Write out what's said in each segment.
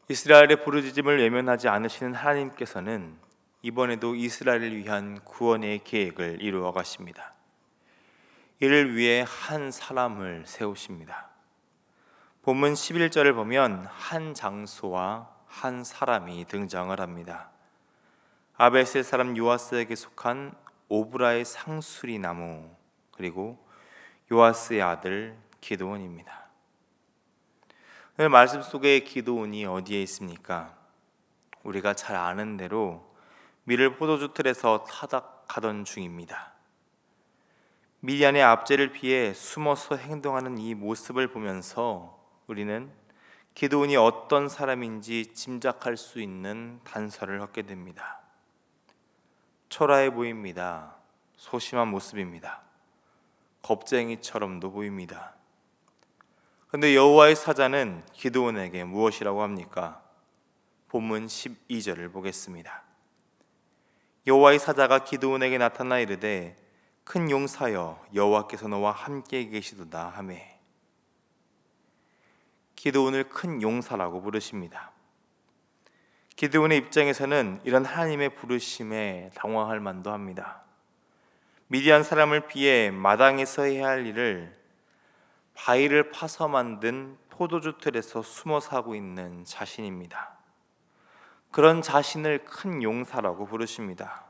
이스라엘의 부르짖음을 외면하지 않으시는 하나님께서는 이번에도 이스라엘을 위한 구원의 계획을 이루어 가십니다. 이를 위해 한 사람을 세우십니다. 본문 11절을 보면 한 장소와 한 사람이 등장을 합니다. 아벨셀 사람 요아스에게 속한 오브라의 상수리 나무, 그리고 요아스의 아들 기드온입니다. 오늘 말씀 속에 기드온이 어디에 있습니까? 우리가 잘 아는 대로 밀을 포도주 틀에서 타닥하던 중입니다. 미디안의 압제를 피해 숨어서 행동하는 이 모습을 보면서 우리는 기드온이 어떤 사람인지 짐작할 수 있는 단서를 얻게 됩니다. 초라해 보입니다. 소심한 모습입니다. 겁쟁이처럼도 보입니다. 그런데 여호와의 사자는 기드온에게 무엇이라고 합니까? 본문 12절을 보겠습니다. 여호와의 사자가 기드온에게 나타나 이르되 큰 용사여 여호와께서 너와 함께 계시도다 하매. 기드온을 큰 용사라고 부르십니다. 기드온의 입장에서는 이런 하나님의 부르심에 당황할 만도 합니다. 미디안 사람을 피해 마당에서 해야 할 일을 바위를 파서 만든 포도주 틀에서 숨어서 하고 있는 자신입니다. 그런 자신을 큰 용사라고 부르십니다.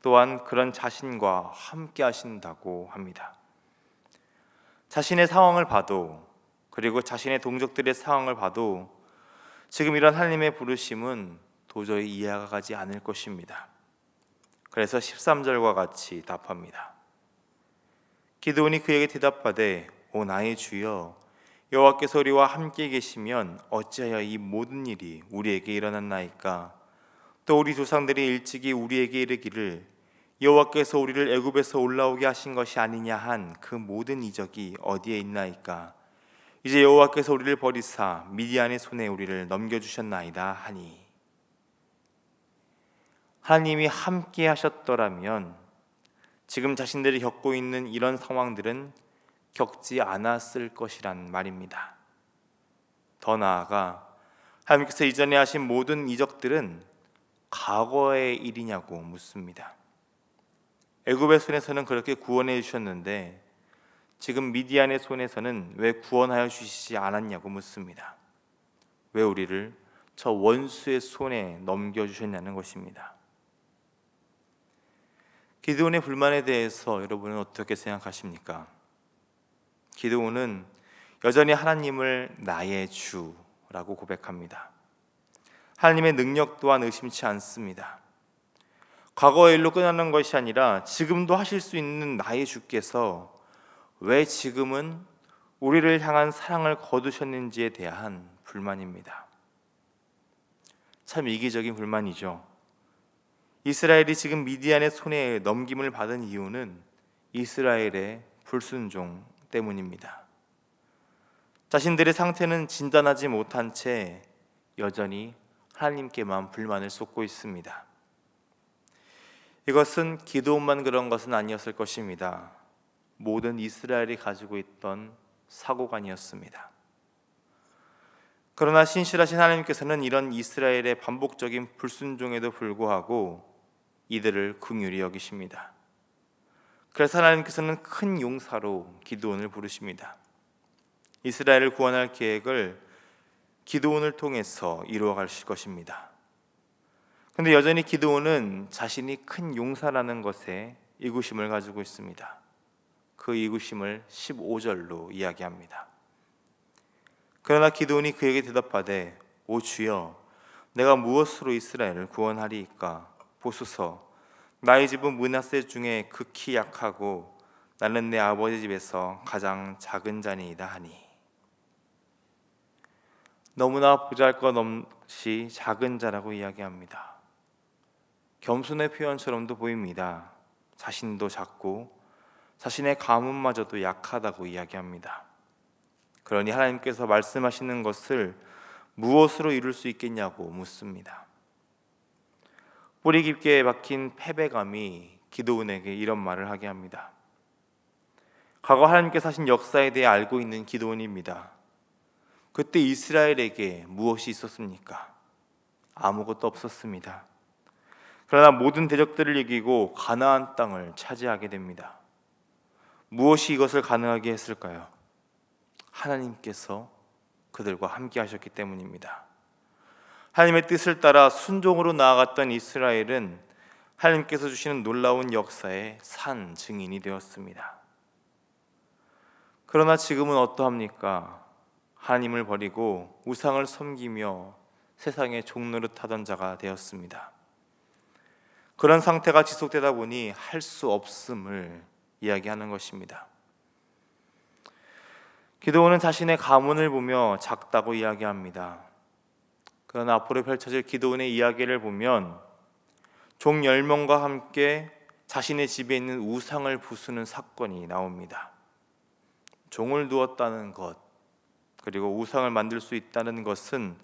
또한 그런 자신과 함께 하신다고 합니다. 자신의 상황을 봐도, 그리고 자신의 동족들의 상황을 봐도 지금 이런 하나님의 부르심은 도저히 이해가 가지 않을 것입니다. 그래서 13절과 같이 답합니다. 기드온이 그에게 대답하되 오 나의 주여 여호와께서 우리와 함께 계시면 어찌하여 이 모든 일이 우리에게 일어났나이까? 또 우리 조상들이 일찍이 우리에게 이르기를 여호와께서 우리를 애굽에서 올라오게 하신 것이 아니냐 한 그 모든 이적이 어디에 있나이까? 이제 여호와께서 우리를 버리사 미디안의 손에 우리를 넘겨주셨나이다 하니. 하나님이 함께 하셨더라면 지금 자신들이 겪고 있는 이런 상황들은 겪지 않았을 것이란 말입니다. 더 나아가 하나님께서 이전에 하신 모든 이적들은 과거의 일이냐고 묻습니다. 애굽의 손에서는 그렇게 구원해 주셨는데 지금 미디안의 손에서는 왜 구원하여 주시지 않았냐고 묻습니다. 왜 우리를 저 원수의 손에 넘겨주셨냐는 것입니다. 기드온의 불만에 대해서 여러분은 어떻게 생각하십니까? 기드온은 여전히 하나님을 나의 주라고 고백합니다. 하나님의 능력 또한 의심치 않습니다. 과거의 일로 끝나는 것이 아니라 지금도 하실 수 있는 나의 주께서 왜 지금은 우리를 향한 사랑을 거두셨는지에 대한 불만입니다. 참 이기적인 불만이죠. 이스라엘이 지금 미디안의 손에 넘김을 받은 이유는 이스라엘의 불순종 때문입니다. 자신들의 상태는 진단하지 못한 채 여전히 하나님께만 불만을 쏟고 있습니다. 이것은 기드온만 그런 것은 아니었을 것입니다. 모든 이스라엘이 가지고 있던 사고관이었습니다. 그러나 신실하신 하나님께서는 이런 이스라엘의 반복적인 불순종에도 불구하고 이들을 긍휼히 여기십니다. 그래서 하나님께서는 큰 용사로 기드온을 부르십니다. 이스라엘을 구원할 계획을 기드온을 통해서 이루어 가실 것입니다. 그런데 여전히 기드온은 자신이 큰 용사라는 것에 이구심을 가지고 있습니다. 그 이구심을 15절로 이야기합니다. 그러나 기드온이 그에게 대답하되 오 주여 내가 무엇으로 이스라엘을 구원하리이까? 보소서 나의 집은 므낫세 중에 극히 약하고 나는 내 아버지 집에서 가장 작은 자니이다 하니. 너무나 보잘것없이 작은 자라고 이야기합니다. 겸손의 표현처럼도 보입니다. 자신도 작고 자신의 가문마저도 약하다고 이야기합니다. 그러니 하나님께서 말씀하시는 것을 무엇으로 이룰 수 있겠냐고 묻습니다. 뿌리 깊게 박힌 패배감이 기드온에게 이런 말을 하게 합니다. 과거 하나님께서 하신 역사에 대해 알고 있는 기드온입니다. 그때 이스라엘에게 무엇이 있었습니까? 아무것도 없었습니다. 그러나 모든 대적들을 이기고 가나안 땅을 차지하게 됩니다. 무엇이 이것을 가능하게 했을까요? 하나님께서 그들과 함께 하셨기 때문입니다. 하나님의 뜻을 따라 순종으로 나아갔던 이스라엘은 하나님께서 주시는 놀라운 역사의 산 증인이 되었습니다. 그러나 지금은 어떠합니까? 하나님을 버리고 우상을 섬기며 세상의 종노릇하던 자가 되었습니다. 그런 상태가 지속되다 보니 할 수 없음을 이야기하는 것입니다. 기드온은 자신의 가문을 보며 작다고 이야기합니다. 그러나 앞으로 펼쳐질 기드온의 이야기를 보면 종 10명과 함께 자신의 집에 있는 우상을 부수는 사건이 나옵니다. 종을 두었다는 것, 그리고 우상을 만들 수 있다는 것은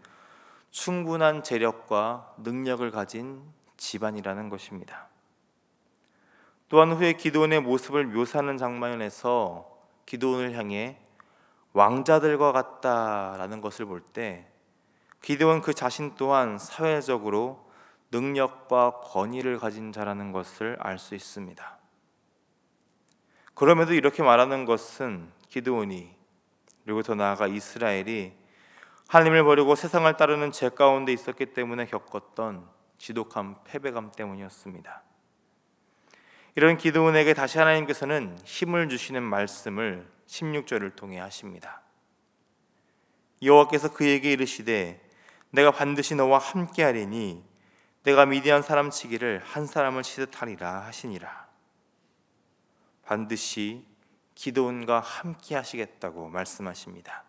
충분한 재력과 능력을 가진 집안이라는 것입니다. 또한 후에 기드온의 모습을 묘사하는 장면에서 기드온을 향해 왕자들과 같다라는 것을 볼 때 기드온 그 자신 또한 사회적으로 능력과 권위를 가진 자라는 것을 알 수 있습니다. 그럼에도 이렇게 말하는 것은 기드온이, 그리고 더 나아가 이스라엘이 하나님을 버리고 세상을 따르는 죄 가운데 있었기 때문에 겪었던 지독한 패배감 때문이었습니다. 이런 기드온에게 다시 하나님께서는 힘을 주시는 말씀을 16절을 통해 하십니다. 여호와께서 그에게 이르시되 내가 반드시 너와 함께하리니 내가 미디안 사람 치기를 한 사람을 치듯 하리라 하시니라. 반드시 기드온과 함께 하시겠다고 말씀하십니다.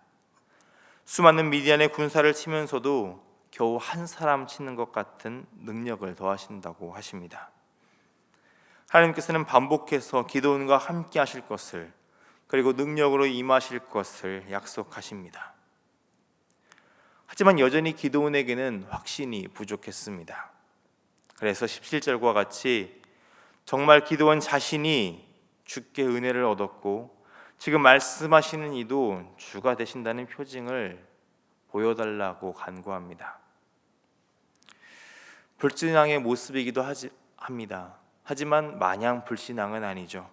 수많은 미디안의 군사를 치면서도 겨우 한 사람 치는 것 같은 능력을 더하신다고 하십니다. 하나님께서는 반복해서 기드온과 함께 하실 것을, 그리고 능력으로 임하실 것을 약속하십니다. 하지만 여전히 기드온에게는 확신이 부족했습니다. 그래서 17절과 같이 정말 기드온 자신이 주께 은혜를 얻었고 지금 말씀하시는 이도 주가 되신다는 표징을 보여달라고 간구합니다. 불신앙의 모습이기도 합니다. 하지만 마냥 불신앙은 아니죠.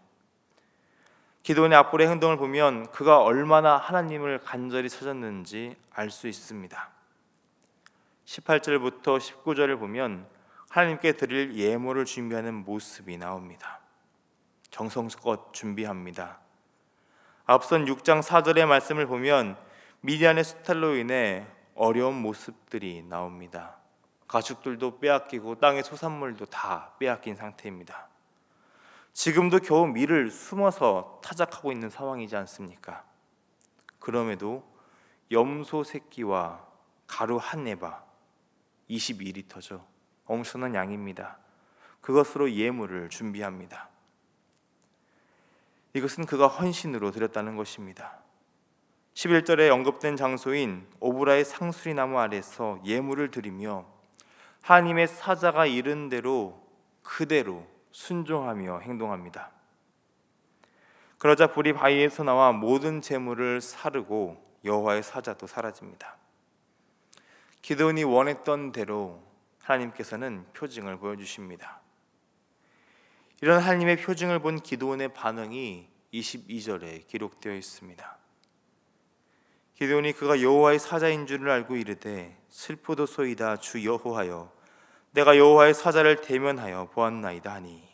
기드온의 앞으로의 행동을 보면 그가 얼마나 하나님을 간절히 찾았는지 알 수 있습니다. 18절부터 19절을 보면 하나님께 드릴 예물을 준비하는 모습이 나옵니다. 정성껏 준비합니다. 앞선 6장 4절의 말씀을 보면 미디안의 수탈로 인해 어려운 모습들이 나옵니다. 가축들도 빼앗기고 땅의 소산물도 다 빼앗긴 상태입니다. 지금도 겨우 밀을 숨어서 타작하고 있는 상황이지 않습니까? 그럼에도 염소 새끼와 가루 한 에바 22리터죠. 엄청난 양입니다. 그것으로 예물을 준비합니다. 이것은 그가 헌신으로 드렸다는 것입니다. 11절에 언급된 장소인 오브라의 상수리 나무 아래서 예물을 드리며 하나님의 사자가 이른 대로 그대로 순종하며 행동합니다. 그러자 불이 바위에서 나와 모든 재물을 사르고 여호와의 사자도 사라집니다. 기드온이 원했던 대로 하나님께서는 표징을 보여주십니다. 이런 하나님의 표징을 본 기드온의 반응이 22절에 기록되어 있습니다. 기드온이 그가 여호와의 사자인 줄을 알고 이르되 슬프도소이다 주 여호와여 내가 여호와의 사자를 대면하여 보았나이다 하니.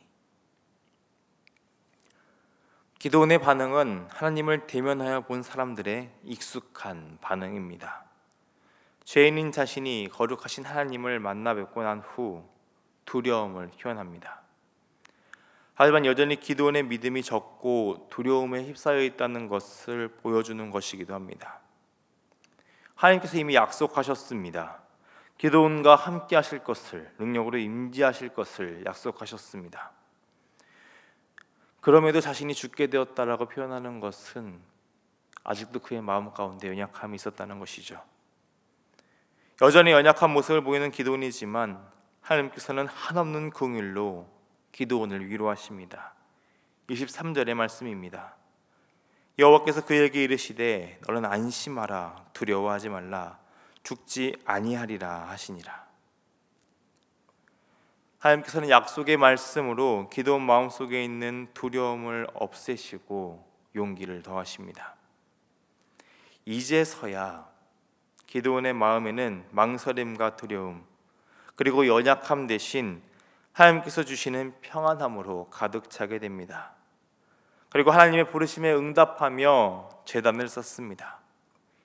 기드온의 반응은 하나님을 대면하여 본 사람들의 익숙한 반응입니다. 죄인인 자신이 거룩하신 하나님을 만나 뵙고 난 후 두려움을 표현합니다. 하지만 여전히 기드온의 믿음이 적고 두려움에 휩싸여 있다는 것을 보여주는 것이기도 합니다. 하나님께서 이미 약속하셨습니다. 기드온과 함께 하실 것을, 능력으로 임재하실 것을 약속하셨습니다. 그럼에도 자신이 죽게 되었다라고 표현하는 것은 아직도 그의 마음 가운데 연약함이 있었다는 것이죠. 여전히 연약한 모습을 보이는 기드온이지만 하나님께서는 한없는 긍휼로 기드온을 위로하십니다. 23절의 말씀입니다. 여호와께서 그에게 이르시되 너는 안심하라, 두려워하지 말라, 죽지 아니하리라 하시니라. 하나님께서는 약속의 말씀으로 기도원 마음속에 있는 두려움을 없애시고 용기를 더하십니다. 이제서야 기도원의 마음에는 망설임과 두려움, 그리고 연약함 대신 하나님께서 주시는 평안함으로 가득 차게 됩니다. 그리고 하나님의 부르심에 응답하며 제단을 쌓습니다.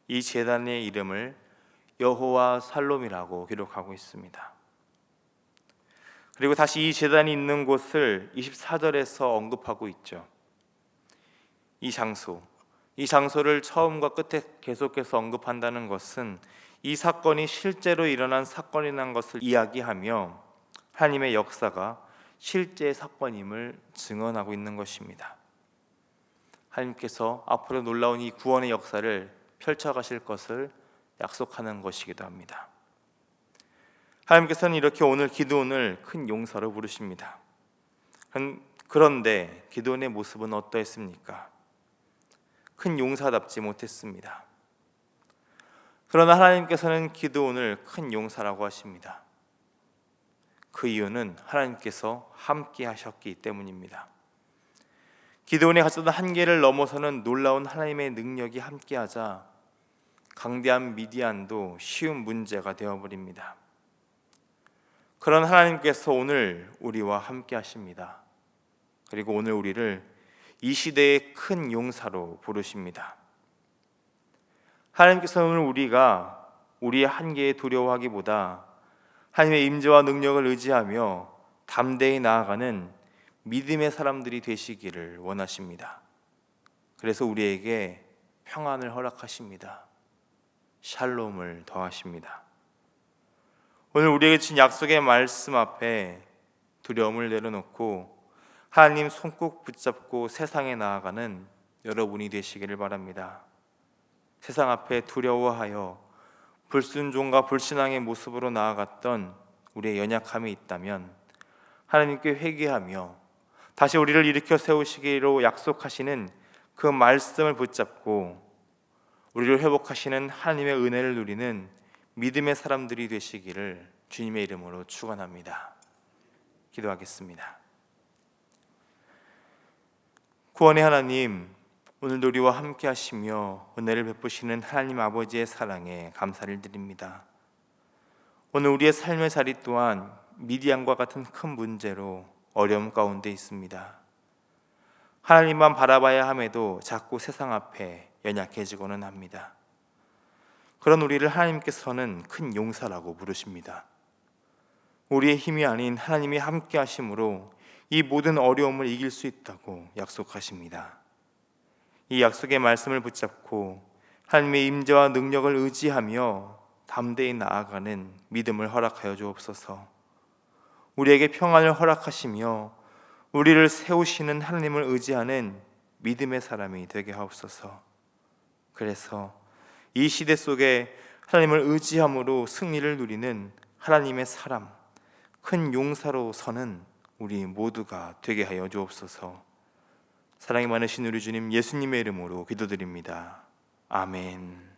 이 제단의 이름을 여호와 살롬이라고 기록하고 있습니다. 그리고 다시 이 제단이 있는 곳을 24절에서 언급하고 있죠. 이 장소를 처음과 끝에 계속해서 언급한다는 것은 이 사건이 실제로 일어난 사건이라는 것을 이야기하며 하나님의 역사가 실제 사건임을 증언하고 있는 것입니다. 하나님께서 앞으로 놀라운 이 구원의 역사를 펼쳐가실 것을 약속하는 것이기도 합니다. 하나님께서는 이렇게 오늘 기드온을 큰 용사로 부르십니다. 그런데 기드온의 모습은 어떠했습니까? 큰 용사답지 못했습니다. 그러나 하나님께서는 기드온을 큰 용사라고 하십니다. 그 이유는 하나님께서 함께 하셨기 때문입니다. 기드온이 가졌던 한계를 넘어서는 놀라운 하나님의 능력이 함께하자 강대한 미디안도 쉬운 문제가 되어버립니다. 그런 하나님께서 오늘 우리와 함께 하십니다. 그리고 오늘 우리를 이 시대의 큰 용사로 부르십니다. 하나님께서는 오늘 우리가 우리의 한계에 두려워하기보다 하나님의 임재와 능력을 의지하며 담대히 나아가는 믿음의 사람들이 되시기를 원하십니다. 그래서 우리에게 평안을 허락하십니다. 샬롬을 더하십니다. 오늘 우리에게 주신 약속의 말씀 앞에 두려움을 내려놓고 하나님 손꼭 붙잡고 세상에 나아가는 여러분이 되시기를 바랍니다. 세상 앞에 두려워하여 불순종과 불신앙의 모습으로 나아갔던 우리의 연약함이 있다면 하나님께 회개하며 다시 우리를 일으켜 세우시기로 약속하시는 그 말씀을 붙잡고 우리를 회복하시는 하나님의 은혜를 누리는 믿음의 사람들이 되시기를 주님의 이름으로 축원합니다. 기도하겠습니다. 구원의 하나님, 오늘도 우리와 함께 하시며 은혜를 베푸시는 하나님 아버지의 사랑에 감사를 드립니다. 오늘 우리의 삶의 자리 또한 미디안과 같은 큰 문제로 어려움 가운데 있습니다. 하나님만 바라봐야 함에도 자꾸 세상 앞에 연약해지고는 합니다. 그런 우리를 하나님께서는 큰 용사라고 부르십니다. 우리의 힘이 아닌 하나님이 함께 하심으로 이 모든 어려움을 이길 수 있다고 약속하십니다. 이 약속의 말씀을 붙잡고 하나님의 임재와 능력을 의지하며 담대히 나아가는 믿음을 허락하여 주옵소서. 우리에게 평안을 허락하시며 우리를 세우시는 하나님을 의지하는 믿음의 사람이 되게 하옵소서. 그래서 이 시대 속에 하나님을 의지함으로 승리를 누리는 하나님의 사람, 큰 용사로 서는 우리 모두가 되게 하여 주옵소서. 사랑이 많으신 우리 주님 예수님의 이름으로 기도드립니다. 아멘.